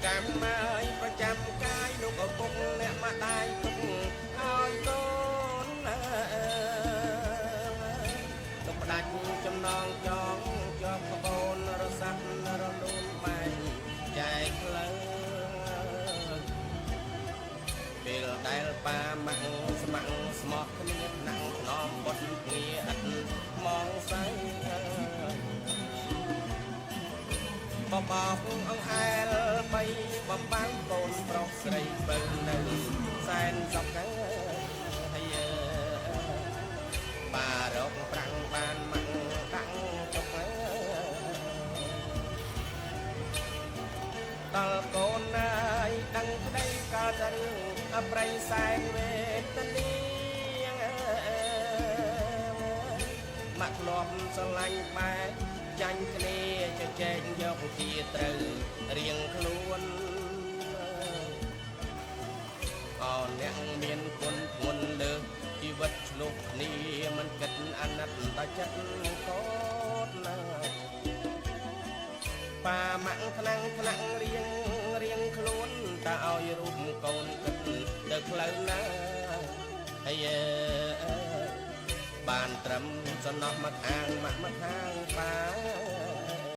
កម្មហើយប្រចាំកាយលោកឪពុកអ្នកម្ដាយទុកឲ្យកូនទុកផ្ដាច់ចំណងចងជាប់ក្បូនរសាត់រលូនបែកចែកផ្លូវពេលដែលប៉ាម៉ាក់ស្មាក់ស្មោះគ្នាណាំងថ្នមបុតងារឥតមងស្អីបបោកអង្អែលបីបំបាំងកូនប្រុសស្រីបើនៅសែនសុខហើយបារកប្រាំងបានម៉ាក់ដាក់ចុកដល់កូនណាយដឹងក្តីកើតរឿងអប្រៃសែនវេទនាមកធ្លាប់ស្រឡាញ់បែកចាញ់គ្នាចែកយកជាត្រូវរៀងខ្លួនអអ្នកមានគុណធ្ងន់លើជីវិតឆ្លុះគ្នាមិនគិតអាណិតតែចិត្តកូនណាប៉ាម៉ាក់ថ្នាំងរៀងខ្លួនតើឲ្យរូបកូនគិតទៅផ្លូវណាហើយបានត្រឹមសំណោះមកខាងម៉ាក់មកខាងប៉ា